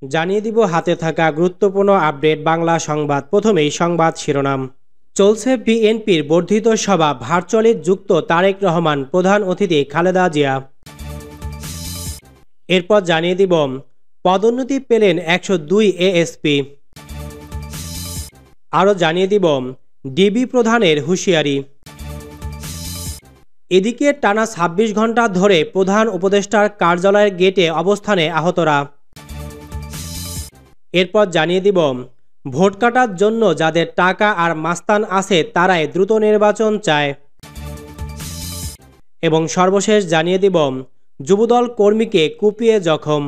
জানিয়ে দিব হাতে থাকা গুরুত্বপূর্ণ আপডেট বাংলা সংবাদ। প্রথমেই সংবাদ শিরোনাম। চলছে বিএনপির বর্ধিত সভা, ভার্চুয়ালি যুক্ত তারেক রহমান, প্রধান অতিথি খালেদা জিয়া। এরপর জানিয়ে দিব পদোন্নতি পেলেন 102 এএসপি। আরও জানিয়ে দিব ডিবি প্রধানের হুঁশিয়ারি। এদিকে টানা 26 ঘন্টা ধরে প্রধান উপদেষ্টার কার্যালয়ের গেটে অবস্থানে আহতরা। এরপর জানিয়ে দিব ভোট কাটার জন্য যাদের টাকা আর মাস্তান আছে তারাই দ্রুত নির্বাচন চায়। এবং সর্বশেষ জানিয়ে দিব যুবদল কর্মীকে কুপিয়ে জখম।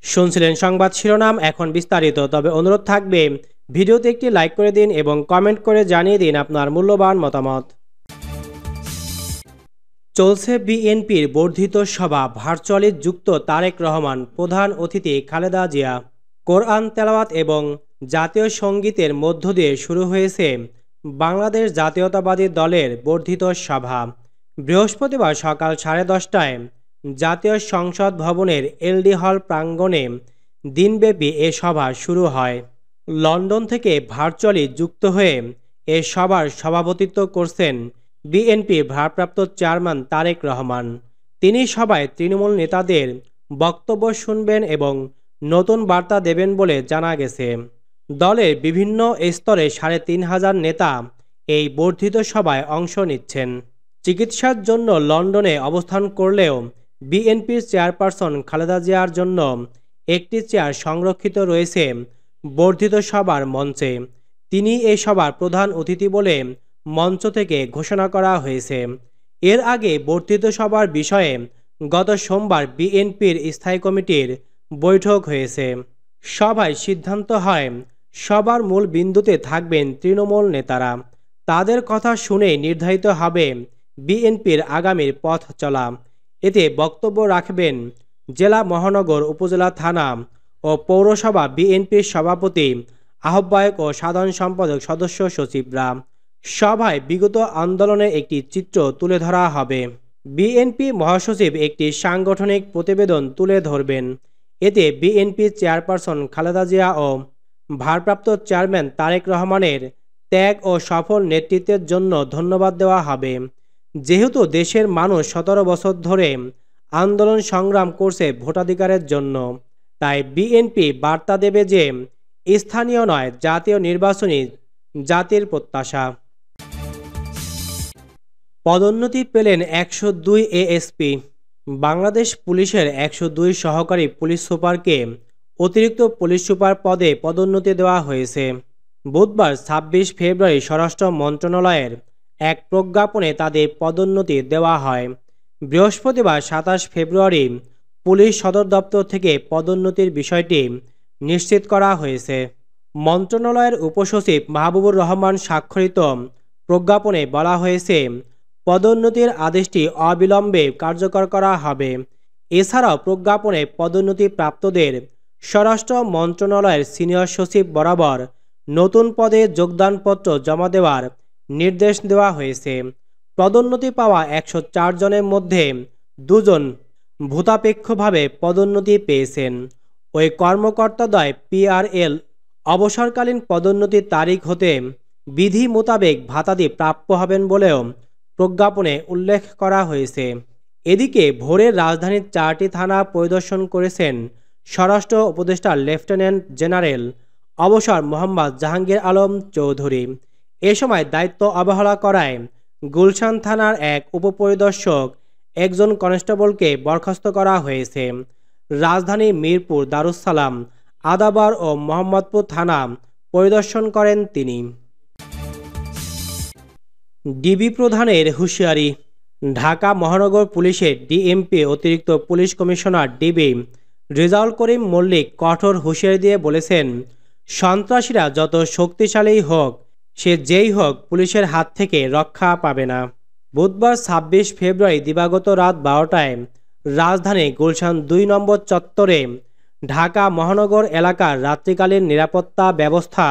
শুনছিলেন সংবাদ শিরোনাম, এখন বিস্তারিত। তবে অনুরোধ থাকবে ভিডিওতে একটি লাইক করে দিন এবং কমেন্ট করে জানিয়ে দিন আপনার মূল্যবান মতামত। চলছে বিএনপির বর্ধিত সভা, ভার্চুয়ালি যুক্ত তারেক রহমান, প্রধান অতিথি খালেদা জিয়া। কোরআন তেলাওয়াত এবং জাতীয় সঙ্গীতের মধ্য দিয়ে শুরু হয়েছে বাংলাদেশ জাতীয়তাবাদী দলের বর্ধিত সভা। বৃহস্পতিবার সকাল 10:30টায় জাতীয় সংসদ ভবনের এলডি হল প্রাঙ্গণে দিনব্যাপী এ সভা শুরু হয়। লন্ডন থেকে ভার্চুয়ালি যুক্ত হয়ে এ সভার সভাপতিত্ব করছেন বিএনপির ভারপ্রাপ্ত চেয়ারম্যান তারেক রহমান। তিনি সভায় তৃণমূল নেতাদের বক্তব্য শুনবেন এবং নতুন বার্তা দেবেন বলে জানা গেছে। দলের বিভিন্ন স্তরে 3500 নেতা এই বর্ধিত সভায় অংশ নিচ্ছেন। চিকিৎসার জন্য লন্ডনে অবস্থান করলেও বিএনপির চেয়ারপারসন খালেদা জিয়ার জন্য একটি চেয়ার সংরক্ষিত রয়েছে বর্ধিত সভার মঞ্চে। তিনি এই সভার প্রধান অতিথি বলে মঞ্চ থেকে ঘোষণা করা হয়েছে। এর আগে বর্ধিত সভার বিষয়ে গত সোমবার বিএনপির স্থায়ী কমিটির বৈঠক হয়েছে। সভায় সিদ্ধান্ত হয় সবার মূল বিন্দুতে থাকবেন তৃণমূল নেতারা। তাদের কথা শুনে নির্ধারিত হবে বিএনপির আগামীর পথ চলা। এতে বক্তব্য রাখবেন জেলা, মহানগর, উপজেলা, থানা ও পৌরসভা বিএনপির সভাপতি, আহ্বায়ক ও সাধারণ সম্পাদক, সদস্য সচিবরা। সভায় বিগত আন্দোলনে একটি চিত্র তুলে ধরা হবে। বিএনপি মহাসচিব একটি সাংগঠনিক প্রতিবেদন তুলে ধরবেন। এতে বিএনপি চেয়ারপারসন খালেদা জিয়া ও ভারপ্রাপ্ত চেয়ারম্যান তারেক রহমানের ত্যাগ ও সফল নেতৃত্বের জন্য ধন্যবাদ দেওয়া হবে। যেহেতু দেশের মানুষ 17 বছর ধরে আন্দোলন সংগ্রাম করছে ভোটাধিকারের জন্য, তাই বিএনপি বার্তা দেবে যে স্থানীয় নয়, জাতীয় নির্বাচনী জাতির প্রত্যাশা। পদোন্নতি পেলেন 102 এএসপি। বাংলাদেশ পুলিশের 102 সহকারী পুলিশ সুপারকে অতিরিক্ত পুলিশ সুপার পদে পদোন্নতি দেওয়া হয়েছে। বুধবার 26 ফেব্রুয়ারি স্বরাষ্ট্র মন্ত্রণালয়ের এক প্রজ্ঞাপনে তাদের পদোন্নতি দেওয়া হয়। বৃহস্পতিবার 27 ফেব্রুয়ারি পুলিশ সদর দপ্তর থেকে পদোন্নতির বিষয়টি নিশ্চিত করা হয়েছে। মন্ত্রণালয়ের উপসচিব মাহবুবুর রহমান স্বাক্ষরিত প্রজ্ঞাপনে বলা হয়েছে, পদোন্নতির আদেশটি অবিলম্বে কার্যকর করা হবে। এছাড়াও প্রজ্ঞাপনে পদোন্নতি প্রাপ্তদের স্বরাষ্ট্র মন্ত্রণালয়ের সিনিয়র সচিব বরাবর নতুন পদে যোগদানপত্র জমা দেওয়ার নির্দেশ দেওয়া হয়েছে। পদোন্নতি পাওয়া 104 জনের মধ্যে 2 জন ভূতাপেক্ষভাবে পদোন্নতি পেয়েছেন। ওই কর্মকর্তাদ্বয় পিআরএল অবসরকালীন পদোন্নতির তারিখ হতে বিধি মোতাবেক ভাতাদি প্রাপ্য হবেন বলেও প্রজ্ঞাপনে উল্লেখ করা হয়েছে। এদিকে ভোরে রাজধানীর 4টি থানা পরিদর্শন করেছেন স্বরাষ্ট্র উপদেষ্টা লেফটেন্যান্ট জেনারেল অবসর মোহাম্মদ জাহাঙ্গীর আলম চৌধুরী। এ সময় দায়িত্ব অবহেলা করায় গুলশান থানার এক উপপরিদর্শক, একজন কনস্টেবলকে বরখাস্ত করা হয়েছে। রাজধানী মিরপুর, দারুসালাম, আদাবার ও মোহাম্মদপুর থানা পরিদর্শন করেন তিনি। ডিবি প্রধানের হুঁশিয়ারি। ঢাকা মহানগর পুলিশের ডিএমপি অতিরিক্ত police commissioner DB Rezaul Karim Mallick কঠোর হুঁশিয়ারি দিয়ে বলেছেন, সন্ত্রাসীরা যত শক্তিশালী হোক, সে যেই হোক, পুলিশের হাত থেকে রক্ষা পাবে না। বুধবার 26 ফেব্রুয়ারি দিবাগত রাত 12টায় রাজধানী গুলশান 2 নম্বর চত্বরে ঢাকা মহানগর এলাকার রাত্রিকালীন নিরাপত্তা ব্যবস্থা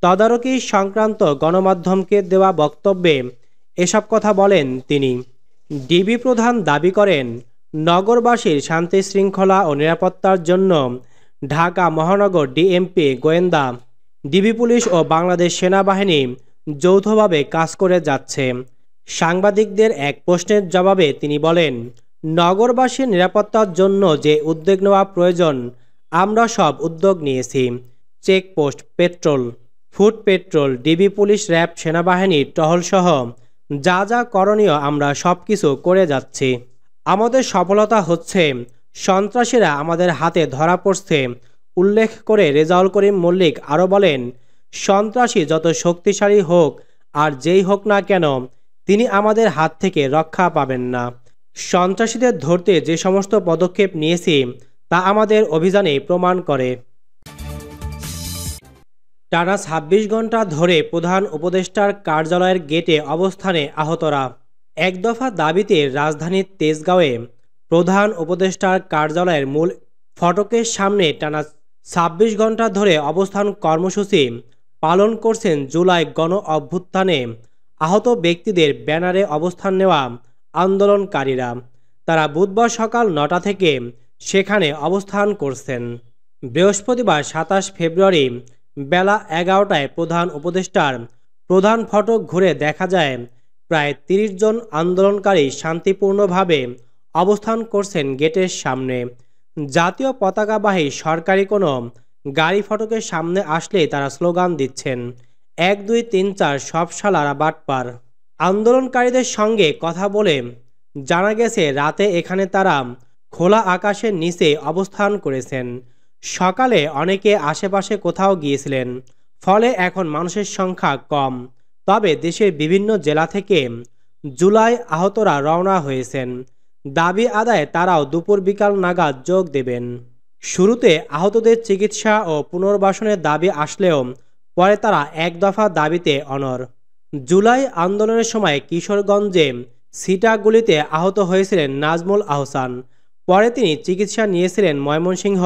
তদারকি সংক্রান্ত গণমাধ্যমকে দেওয়া বক্তব্যে এসব কথা বলেন তিনি। ডিবি প্রধান দাবি করেন, নগরবাসীর শান্তি শৃঙ্খলা ও নিরাপত্তার জন্য ঢাকা মহানগর ডিএমপি, গোয়েন্দা, ডিবি পুলিশ ও বাংলাদেশ সেনাবাহিনী যৌথভাবে কাজ করে যাচ্ছে। সাংবাদিকদের এক প্রশ্নের জবাবে তিনি বলেন, নগরবাসীর নিরাপত্তার জন্য যে উদ্যোগ নেওয়া প্রয়োজন আমরা সব উদ্যোগ নিয়েছি। Checkpost, petrol, foot petrol, DB police, RAB, সেনাবাহিনীর টহলসহ যা যা করণীয় আমরা সব কিছু করে যাচ্ছি। আমাদের সফলতা হচ্ছে সন্ত্রাসীরা আমাদের হাতে ধরা পড়ছে উল্লেখ করে রেজাউল করিম মল্লিক আরও বলেন, সন্ত্রাসী যত শক্তিশালী হোক আর যেই হোক না কেন তিনি আমাদের হাত থেকে রক্ষা পাবেন না। সন্ত্রাসীদের ধরতে যে সমস্ত পদক্ষেপ নিয়েছি তা আমাদের অভিযানে প্রমাণ করে। টানা ২৬ ঘন্টা ধরে প্রধান উপদেষ্টার কার্যালয়ের গেটে অবস্থানে আহতরা। এক দফা দাবিতে রাজধানীর তেজগাঁওয়ে প্রধান উপদেষ্টার কার্যালয়ের মূল ফটকের সামনে টানা ২৬ ঘন্টা ধরে অবস্থান কর্মসূচি পালন করছেন জুলাই গণ অভ্যুত্থানে আহত ব্যক্তিদের ব্যানারে অবস্থান নেওয়া আন্দোলনকারীরা। তারা বুধবার সকাল ৯টা থেকে সেখানে অবস্থান করছেন। বৃহস্পতিবার ২৭ ফেব্রুয়ারি বেলা ১১টায় প্রধান উপদেষ্টার প্রধান ফটক ঘুরে দেখা যায় প্রায় ৩০ জন আন্দোলনকারী শান্তিপূর্ণভাবে অবস্থান করছেন গেটের সামনে। জাতীয় পতাকাবাহী সরকারি কোনো গাড়ি ফটকের সামনে আসলেই তারা স্লোগান দিচ্ছেন, ১ ২ ৩ ৪ সব শালারা বাটপার। আন্দোলনকারীদের সঙ্গে কথা বলে জানা গেছে রাতে এখানে তারা খোলা আকাশের নিচে অবস্থান করেছেন। সকালে অনেকে আশেপাশে কোথাও গিয়েছিলেন, ফলে এখন মানুষের সংখ্যা কম। তবে দেশের বিভিন্ন জেলা থেকে জুলাই আহতরা রওনা হয়েছেন। দাবি আদায়ে তারাও দুপুর বিকাল নাগাদ যোগ দেবেন। শুরুতে আহতদের চিকিৎসা ও পুনর্বাসনের দাবি আসলেও পরে তারা এক দফা দাবিতে অনড়। জুলাই আন্দোলনের সময় কিশোরগঞ্জে ছিটাগুলিতে আহত হয়েছিলেন নাজমুল আহসান। পরে তিনি চিকিৎসা নিয়েছিলেন ময়মনসিংহ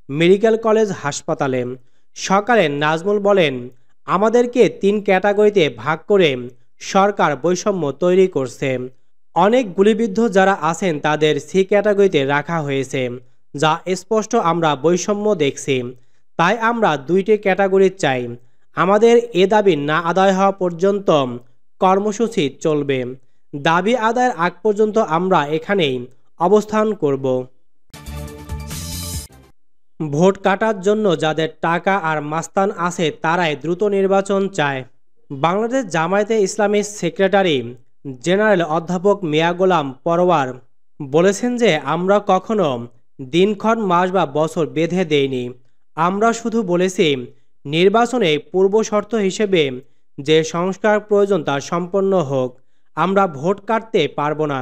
মেডিকেল কলেজ হাসপাতালে। সকালে নাজমুল বলেন, আমাদেরকে ৩ ক্যাটাগরিতে ভাগ করে সরকার বৈষম্য তৈরি করছে। অনেক গুলিবিদ্ধ যারা আছেন তাদের সি ক্যাটাগরিতে রাখা হয়েছে, যা স্পষ্ট আমরা বৈষম্য দেখছি। তাই আমরা ২টি ক্যাটাগরি চাই। আমাদের এ দাবি না আদায় হওয়া পর্যন্ত কর্মসূচি চলবে। দাবি আদায়ের আগ পর্যন্ত আমরা এখানেই অবস্থান করব। ভোট কাটার জন্য যাদের টাকা আর মাস্তান আছে তারাই দ্রুত নির্বাচন চায়। বাংলাদেশ জামায়াতে ইসলামীর সেক্রেটারি জেনারেল অধ্যাপক মিয়া গোলাম পরওয়ার বলেছেন যে আমরা কখনো দিনক্ষণ, মাস বা বছর বেঁধে দেইনি। আমরা শুধু বলেছি নির্বাচনে পূর্ব শর্ত হিসেবে যে সংস্কার প্রয়োজন তা সম্পন্ন হোক। আমরা ভোট কাটতে পারবো না,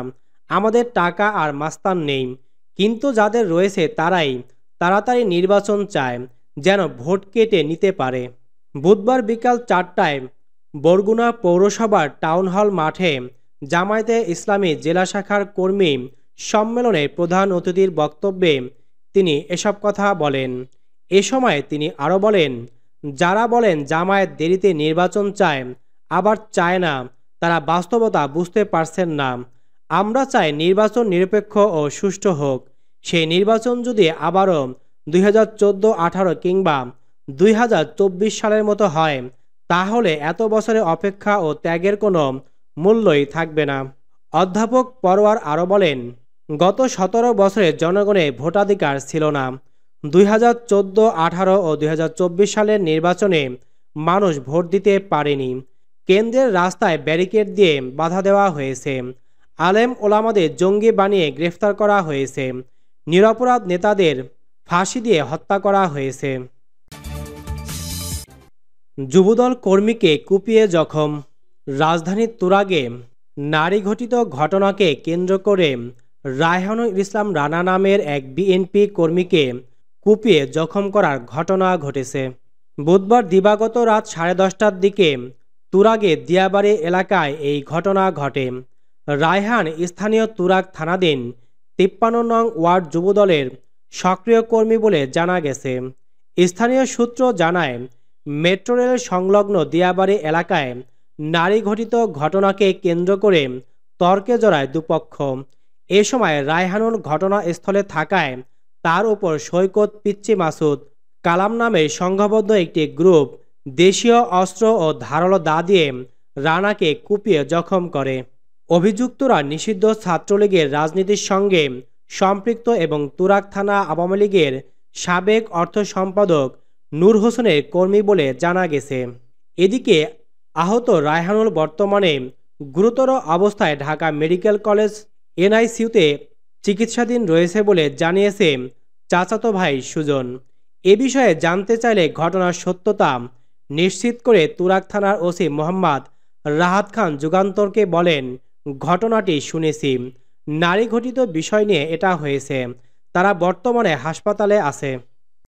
আমাদের টাকা আর মাস্তান নেই, কিন্তু যাদের রয়েছে তারাই তাড়াতাড়ি নির্বাচন চায় যেন ভোট কেটে নিতে পারে। বুধবার বিকাল ৪টায় বরগুনা পৌরসভার টাউন হল মাঠে জামায়াতে ইসলামী জেলা শাখার কর্মী সম্মেলনে প্রধান অতিথির বক্তব্যে তিনি এসব কথা বলেন। এ সময় তিনি আরও বলেন, যারা বলেন জামায়াত দেরিতে নির্বাচন চায় আবার চায় না, তারা বাস্তবতা বুঝতে পারছেন না। আমরা চাই নির্বাচন নিরপেক্ষ ও সুষ্ঠু হোক। সেই নির্বাচন যদি আবারও ২০১৪-১৮ কিংবা ২০২৪ সালের মতো হয় তাহলে এত বছরের অপেক্ষা ও ত্যাগের কোনো মূল্যই থাকবে না। অধ্যাপক পরওয়ার আরও বলেন, গত ১৭ বছরে জনগণের ভোটাধিকার ছিল না। ২০১৪-১৮ ও ২০২৪ সালের নির্বাচনে মানুষ ভোট দিতে পারেনি। কেন্দ্রের রাস্তায় ব্যারিকেড দিয়ে বাধা দেওয়া হয়েছে। আলেম ওলামাদের জঙ্গি বানিয়ে গ্রেফতার করা হয়েছে। নিরপরাধ নেতাদের ফাঁসি দিয়ে হত্যা করা হয়েছে। যুবদল কর্মীকে কুপিয়ে জখম। রাজধানীর তুরাগে নারী ঘটিত ঘটনাকে কেন্দ্র করে রায়হানুল ইসলাম রানা নামের এক বিএনপি কর্মীকে কুপিয়ে জখম করার ঘটনা ঘটেছে। বুধবার দিবাগত রাত 10:30টার দিকে তুরাগে দিয়াবাড়ি এলাকায় এই ঘটনা ঘটে। রায়হান স্থানীয় তুরাগ থানাধীন ৫৩ নং ওয়ার্ড যুবদলের সক্রিয় কর্মী বলে জানা গেছে। স্থানীয় সূত্র জানায়, মেট্রো রেল সংলগ্ন দিয়াবাড়ি এলাকায় নারী ঘটিত ঘটনাকে কেন্দ্র করে তর্কে জড়ায় দুপক্ষ। এ সময় রায়হানুল ঘটনাস্থলে থাকায় তার উপর সৈকত পিচ্চি মাসুদ কালাম নামে সংঘবদ্ধ একটি গ্রুপ দেশীয় অস্ত্র ও ধারালো দা দিয়ে রানাকে কুপিয়ে জখম করে। অভিযুক্তরা নিষিদ্ধ ছাত্রলীগের রাজনীতির সঙ্গে সম্পৃক্ত এবং তুরাগ থানা আওয়ামী লীগের সাবেক অর্থ সম্পাদক নূর হোসেনের কর্মী বলে জানা গেছে। এদিকে আহত রায়হানুল বর্তমানে গুরুতর অবস্থায় ঢাকা মেডিকেল কলেজ এনআইসিইউতে চিকিৎসাধীন রয়েছে বলে জানিয়েছে চাচাতো ভাই সুজন। এ বিষয়ে জানতে চাইলে ঘটনার সত্যতা নিশ্চিত করে তুরাগ থানার ওসি মোহাম্মদ রাহাত খান যুগান্তরকে বলেন, ঘটনাটি শুনেছি, নারী ঘটিত বিষয় নিয়ে এটা হয়েছে, তারা বর্তমানে হাসপাতালে আছে।